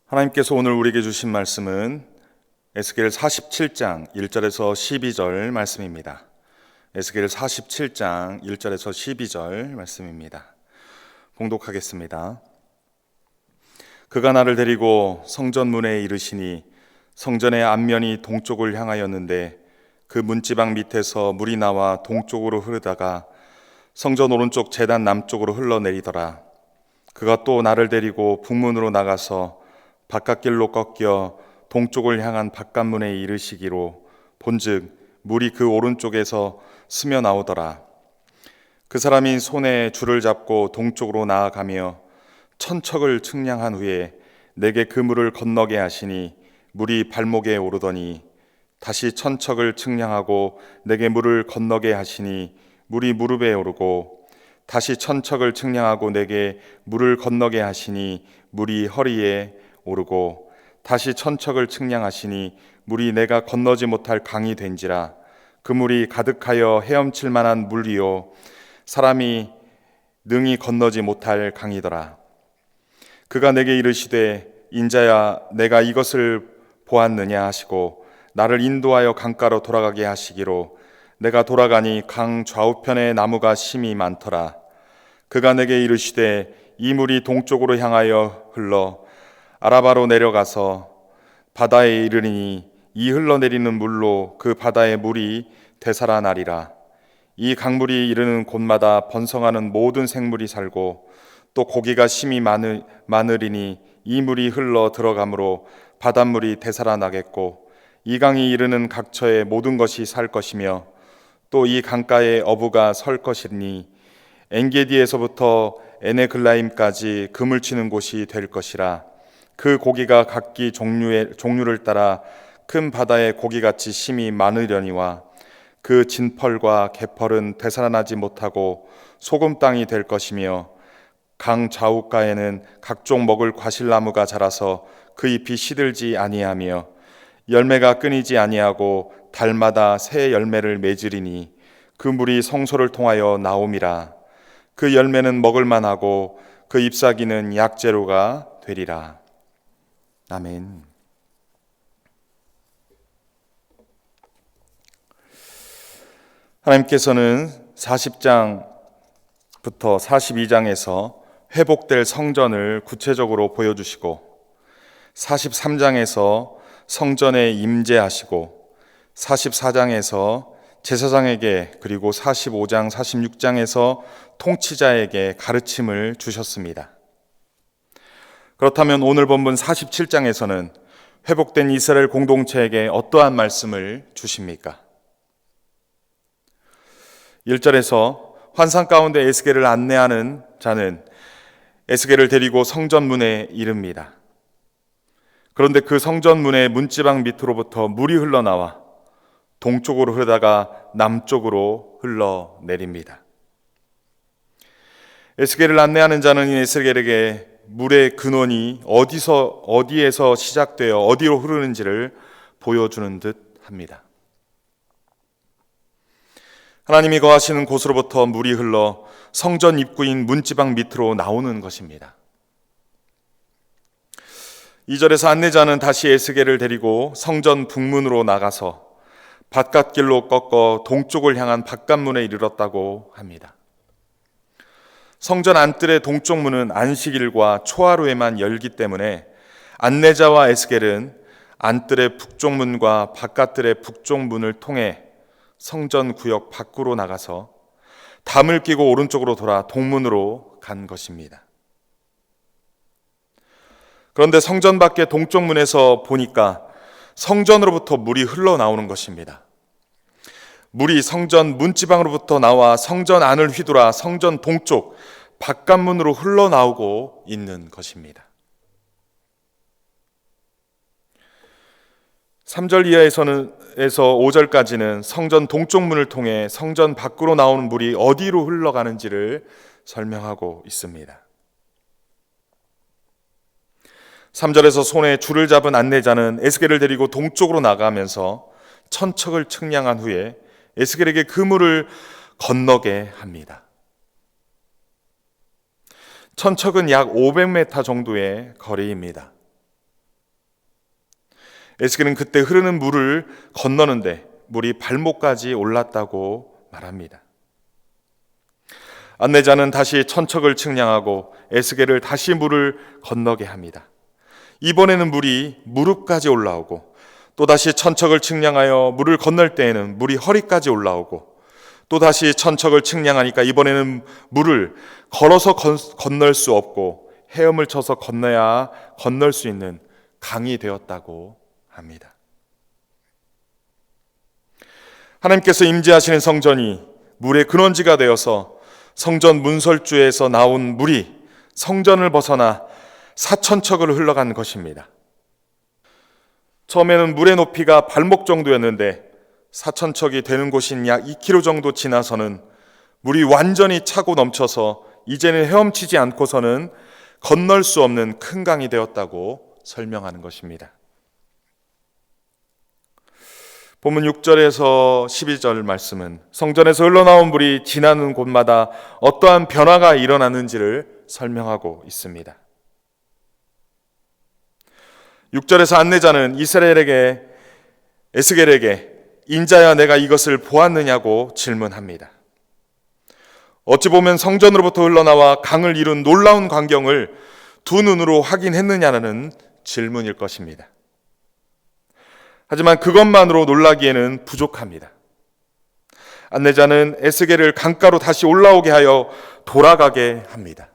하나님께서 오늘 우리에게 주신 말씀은 에스겔 47장 1절에서 12절 말씀입니다. 에스겔 47장 1절에서 12절 말씀입니다. 봉독하겠습니다. 그가 나를 데리고 성전 문에 이르시니 성전의 앞면이 동쪽을 향하였는데 그 문지방 밑에서 물이 나와 동쪽으로 흐르다가 성전 오른쪽 제단 남쪽으로 흘러내리더라. 그가 또 나를 데리고 북문으로 나가서 바깥길로 꺾여 동쪽을 향한 바깥문에 이르시기로 본즉 물이 그 오른쪽에서 스며 나오더라. 그 사람이 손에 줄을 잡고 동쪽으로 나아가며 천척을 측량한 후에 내게 그 물을 건너게 하시니 물이 발목에 오르더니 다시 천척을 측량하고 내게 물을 건너게 하시니 물이 무릎에 오르고 다시 천척을 측량하고 내게 물을 건너게 하시니 물이 허리에 오르고 다시 천척을 측량하시니 물이 내가 건너지 못할 강이 된지라. 그 물이 가득하여 헤엄칠 만한 물이요 사람이 능히 건너지 못할 강이더라. 그가 내게 이르시되 인자야 내가 이것을 보았느냐 하시고 나를 인도하여 강가로 돌아가게 하시기로 내가 돌아가니 강 좌우편에 나무가 심이 많더라. 그가 내게 이르시되 이 물이 동쪽으로 향하여 흘러 아라바로 내려가서 바다에 이르리니 이 흘러내리는 물로 그 바다의 물이 되살아나리라. 이 강물이 이르는 곳마다 번성하는 모든 생물이 살고 또 고기가 심히 많으리니 이 물이 흘러 들어가므로 바닷물이 되살아나겠고 이 강이 이르는 각처의 모든 것이 살 것이며 또 이 강가에 어부가 설 것이니 엔게디에서부터 에네글라임까지 그물 치는 곳이 될 것이라. 그 고기가 각기 종류를 따라 큰 바다의 고기같이 심이 많으려니와 그 진펄과 개펄은 되살아나지 못하고 소금 땅이 될 것이며 강 좌우가에는 각종 먹을 과실나무가 자라서 그 잎이 시들지 아니하며 열매가 끊이지 아니하고 달마다 새 열매를 맺으리니 그 물이 성소를 통하여 나옴이라. 그 열매는 먹을 만하고 그 잎사귀는 약재료가 되리라. 아멘. 하나님께서는 40장부터 42장에서 회복될 성전을 구체적으로 보여주시고 43장에서 성전에 임재하시고 44장에서 제사장에게 그리고 45장, 46장에서 통치자에게 가르침을 주셨습니다. 그렇다면 오늘 본문 47장에서는 회복된 이스라엘 공동체에게 어떠한 말씀을 주십니까? 1절에서 환상 가운데 에스겔을 안내하는 자는 에스겔을 데리고 성전문에 이릅니다. 그런데 그 성전문의 문지방 밑으로부터 물이 흘러나와 동쪽으로 흐르다가 남쪽으로 흘러내립니다. 에스겔을 안내하는 자는 에스겔에게 물의 근원이 어디에서 시작되어 어디로 흐르는지를 보여주는 듯 합니다. 하나님이 거하시는 곳으로부터 물이 흘러 성전 입구인 문지방 밑으로 나오는 것입니다. 2절에서 안내자는 다시 에스겔을 데리고 성전 북문으로 나가서 바깥길로 꺾어 동쪽을 향한 바깥문에 이르렀다고 합니다. 성전 안뜰의 동쪽 문은 안식일과 초하루에만 열기 때문에 안내자와 에스겔은 안뜰의 북쪽 문과 바깥뜰의 북쪽 문을 통해 성전 구역 밖으로 나가서 담을 끼고 오른쪽으로 돌아 동문으로 간 것입니다. 그런데 성전 밖의 동쪽 문에서 보니까 성전으로부터 물이 흘러나오는 것입니다. 물이 성전 문지방으로부터 나와 성전 안을 휘돌아 성전 동쪽 바깥문으로 흘러나오고 있는 것입니다. 3절 이하에서 5절까지는 성전 동쪽 문을 통해 성전 밖으로 나오는 물이 어디로 흘러가는지를 설명하고 있습니다. 3절에서 손에 줄을 잡은 안내자는 에스겔을 데리고 동쪽으로 나가면서 천척을 측량한 후에 에스겔에게 그 물을 건너게 합니다. 천척은 약 500m 정도의 거리입니다. 에스겔은 그때 흐르는 물을 건너는데 물이 발목까지 올랐다고 말합니다. 안내자는 다시 천척을 측량하고 에스겔을 다시 물을 건너게 합니다. 이번에는 물이 무릎까지 올라오고, 또다시 천척을 측량하여 물을 건널 때에는 물이 허리까지 올라오고, 또다시 천척을 측량하니까 이번에는 물을 걸어서 건널 수 없고 헤엄을 쳐서 건너야 건널 수 있는 강이 되었다고 합니다. 하나님께서 임재하시는 성전이 물의 근원지가 되어서 성전 문설주에서 나온 물이 성전을 벗어나 사천척을 흘러간 것입니다. 처음에는 물의 높이가 발목 정도였는데 사천척이 되는 곳인 약 2km 정도 지나서는 물이 완전히 차고 넘쳐서 이제는 헤엄치지 않고서는 건널 수 없는 큰 강이 되었다고 설명하는 것입니다. 본문 6절에서 12절 말씀은 성전에서 흘러나온 물이 지나는 곳마다 어떠한 변화가 일어났는지를 설명하고 있습니다. 6절에서 안내자는 에스겔에게 인자야 내가 이것을 보았느냐고 질문합니다. 어찌 보면 성전으로부터 흘러나와 강을 이룬 놀라운 광경을 두 눈으로 확인했느냐는 질문일 것입니다. 하지만 그것만으로 놀라기에는 부족합니다. 안내자는 에스겔을 강가로 다시 올라오게 하여 돌아가게 합니다.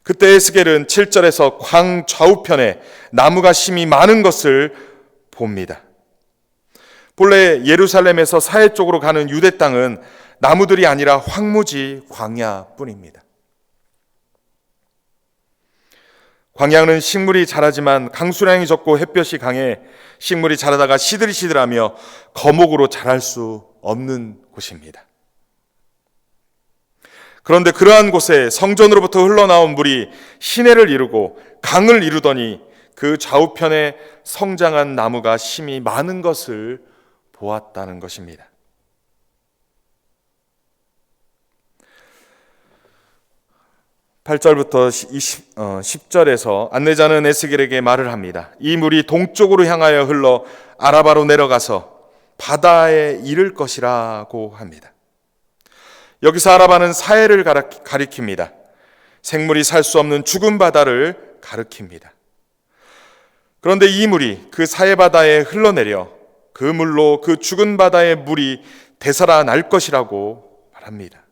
그때 에스겔은 7절에서 광 좌우편에 나무가 심이 많은 것을 봅니다. 본래 예루살렘에서 사해 쪽으로 가는 유대 땅은 나무들이 아니라 황무지 광야뿐입니다. 광야는 식물이 자라지만 강수량이 적고 햇볕이 강해 식물이 자라다가 시들시들하며 거목으로 자랄 수 없는 곳입니다. 그런데 그러한 곳에 성전으로부터 흘러나온 물이 시내를 이루고 강을 이루더니 그 좌우편에 성장한 나무가 심이 많은 것을 보았다는 것입니다. 8절부터 10절에서 안내자는 에스겔에게 말을 합니다. 이 물이 동쪽으로 향하여 흘러 아라바로 내려가서 바다에 이를 것이라고 합니다. 여기서 아라바는 사해를 가리킵니다. 생물이 살 수 없는 죽은 바다를 가리킵니다. 그런데 이 물이 그 사해 바다에 흘러내려 그 물로 그 죽은 바다의 물이 되살아날 것이라고 말합니다.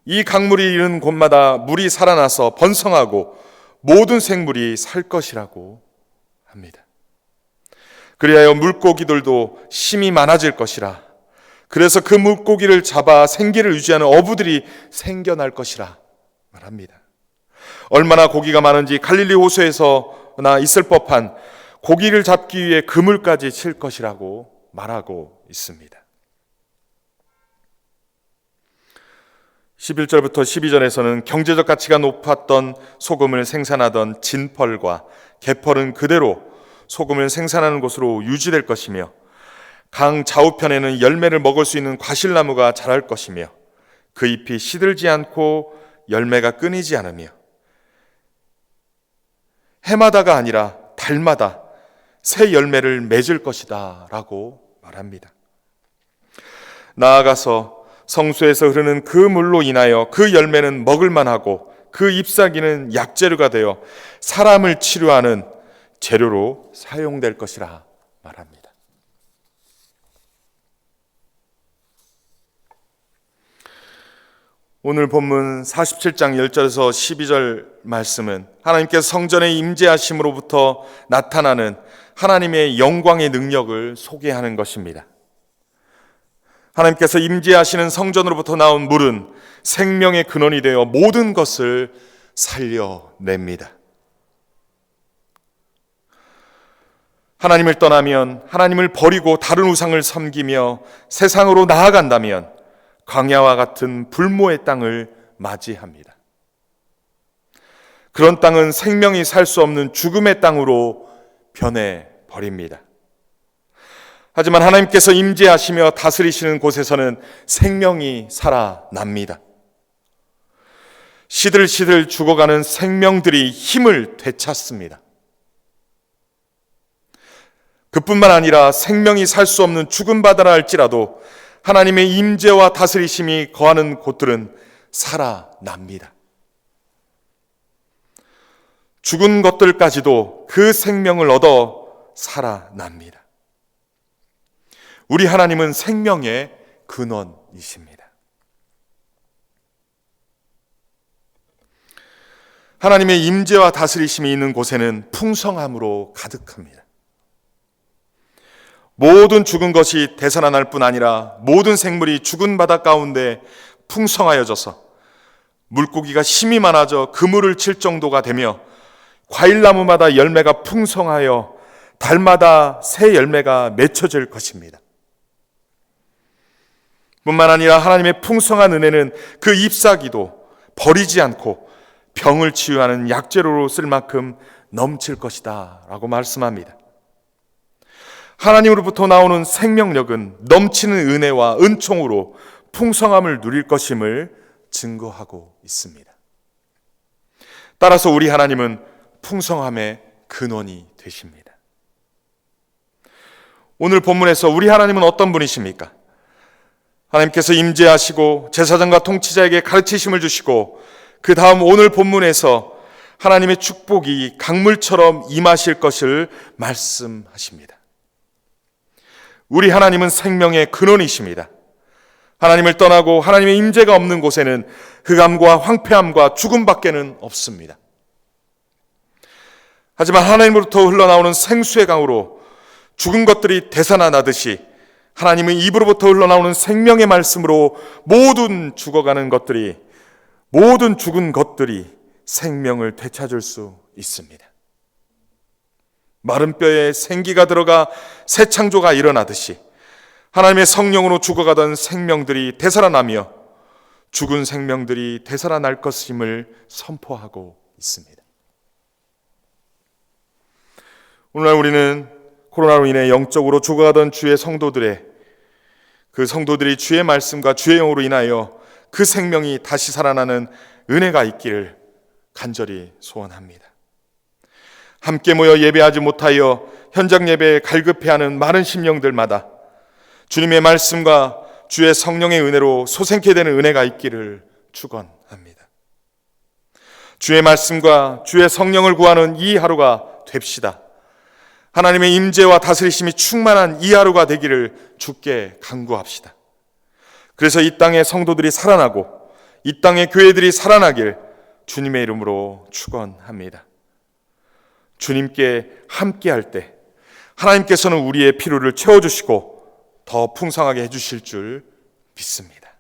이 강물이 이르는 곳마다 물이 살아나서 번성하고 모든 생물이 살 것이라고 합니다. 그리하여 물고기들도 심이 많아질 것이라. 그래서 그 물고기를 잡아 생기를 유지하는 어부들이 생겨날 것이라 말합니다. 얼마나 고기가 많은지 갈릴리 호수에서나 있을 법한 고기를 잡기 위해 그물까지 칠 것이라고 말하고 있습니다. 11절부터 12절에서는 경제적 가치가 높았던 소금을 생산하던 진펄과 개펄은 그대로 소금을 생산하는 곳으로 유지될 것이며, 강 좌우편에는 열매를 먹을 수 있는 과실나무가 자랄 것이며, 그 잎이 시들지 않고 열매가 끊이지 않으며, 해마다가 아니라 달마다 새 열매를 맺을 것이다 라고 말합니다. 나아가서 성수에서 흐르는 그 물로 인하여 그 열매는 먹을만하고 그 잎사귀는 약재료가 되어 사람을 치료하는 재료로 사용될 것이라 말합니다. 오늘 본문 47장 10절에서 12절 말씀은 하나님께서 성전에 임재하심으로부터 나타나는 하나님의 영광의 능력을 소개하는 것입니다. 하나님께서 임재하시는 성전으로부터 나온 물은 생명의 근원이 되어 모든 것을 살려냅니다. 하나님을 떠나면, 하나님을 버리고 다른 우상을 섬기며 세상으로 나아간다면 광야와 같은 불모의 땅을 맞이합니다. 그런 땅은 생명이 살 수 없는 죽음의 땅으로 변해버립니다. 하지만 하나님께서 임재하시며 다스리시는 곳에서는 생명이 살아납니다. 시들시들 죽어가는 생명들이 힘을 되찾습니다. 그뿐만 아니라 생명이 살 수 없는 죽은 바다라 할지라도 하나님의 임재와 다스리심이 거하는 곳들은 살아납니다. 죽은 것들까지도 그 생명을 얻어 살아납니다. 우리 하나님은 생명의 근원이십니다. 하나님의 임재와 다스리심이 있는 곳에는 풍성함으로 가득합니다. 모든 죽은 것이 되살아날 뿐 아니라 모든 생물이 죽은 바다 가운데 풍성하여져서 물고기가 힘이 많아져 그물을 칠 정도가 되며 과일나무마다 열매가 풍성하여 달마다 새 열매가 맺혀질 것입니다. 뿐만 아니라 하나님의 풍성한 은혜는 그 잎사귀도 버리지 않고 병을 치유하는 약재료로 쓸 만큼 넘칠 것이다 라고 말씀합니다. 하나님으로부터 나오는 생명력은 넘치는 은혜와 은총으로 풍성함을 누릴 것임을 증거하고 있습니다. 따라서 우리 하나님은 풍성함의 근원이 되십니다. 오늘 본문에서 우리 하나님은 어떤 분이십니까? 하나님께서 임재하시고 제사장과 통치자에게 가르치심을 주시고 그 다음 오늘 본문에서 하나님의 축복이 강물처럼 임하실 것을 말씀하십니다. 우리 하나님은 생명의 근원이십니다. 하나님을 떠나고 하나님의 임재가 없는 곳에는 흑암과 황폐함과 죽음밖에는 없습니다. 하지만 하나님으로부터 흘러나오는 생수의 강으로 죽은 것들이 되살아나듯이 하나님은 입으로부터 흘러나오는 생명의 말씀으로 모든 죽어가는 것들이, 모든 죽은 것들이 생명을 되찾을 수 있습니다. 마른 뼈에 생기가 들어가 새 창조가 일어나듯이 하나님의 성령으로 죽어가던 생명들이 되살아나며 죽은 생명들이 되살아날 것임을 선포하고 있습니다. 오늘날 우리는 코로나로 인해 영적으로 죽어가던 주의 성도들의 그 성도들이 주의 말씀과 주의 영으로 인하여 그 생명이 다시 살아나는 은혜가 있기를 간절히 소원합니다. 함께 모여 예배하지 못하여 현장 예배에 갈급해하는 많은 심령들마다 주님의 말씀과 주의 성령의 은혜로 솟게 되는 은혜가 있기를 축원합니다. 주의 말씀과 주의 성령을 구하는 이 하루가 됩시다. 하나님의 임재와 다스리심이 충만한 이 하루가 되기를 주께 간구합시다. 그래서 이 땅의 성도들이 살아나고 이 땅의 교회들이 살아나길 주님의 이름으로 축원합니다. 주님께 함께할 때 하나님께서는 우리의 필요를 채워주시고 더 풍성하게 해주실 줄 믿습니다.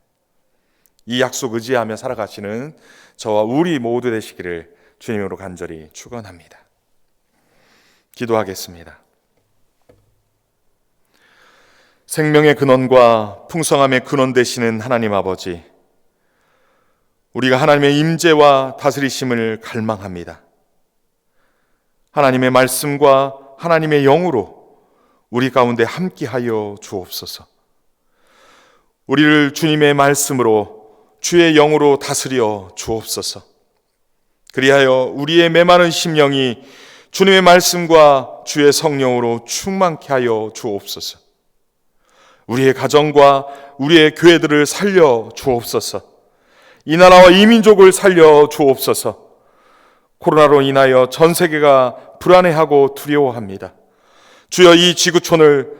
이 약속 의지하며 살아가시는 저와 우리 모두 되시기를 주님으로 간절히 축원합니다. 기도하겠습니다. 생명의 근원과 풍성함의 근원 되시는 하나님 아버지, 우리가 하나님의 임재와 다스리심을 갈망합니다. 하나님의 말씀과 하나님의 영으로 우리 가운데 함께하여 주옵소서. 우리를 주님의 말씀으로 주의 영으로 다스려 주옵소서. 그리하여 우리의 메마른 심령이 주님의 말씀과 주의 성령으로 충만케 하여 주옵소서. 우리의 가정과 우리의 교회들을 살려 주옵소서. 이 나라와 이 민족을 살려 주옵소서. 코로나로 인하여 전 세계가 불안해하고 두려워합니다. 주여 이 지구촌을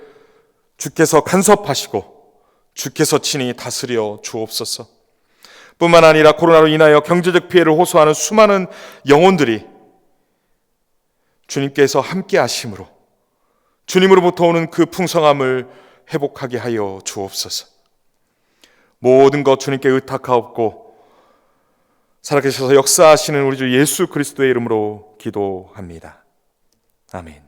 주께서 간섭하시고 주께서 친히 다스려 주옵소서. 뿐만 아니라 코로나로 인하여 경제적 피해를 호소하는 수많은 영혼들이 주님께서 함께 하심으로 주님으로부터 오는 그 풍성함을 회복하게 하여 주옵소서. 모든 것 주님께 의탁하옵고 살아계셔서 역사하시는 우리 주 예수 그리스도의 이름으로 기도합니다. 아멘.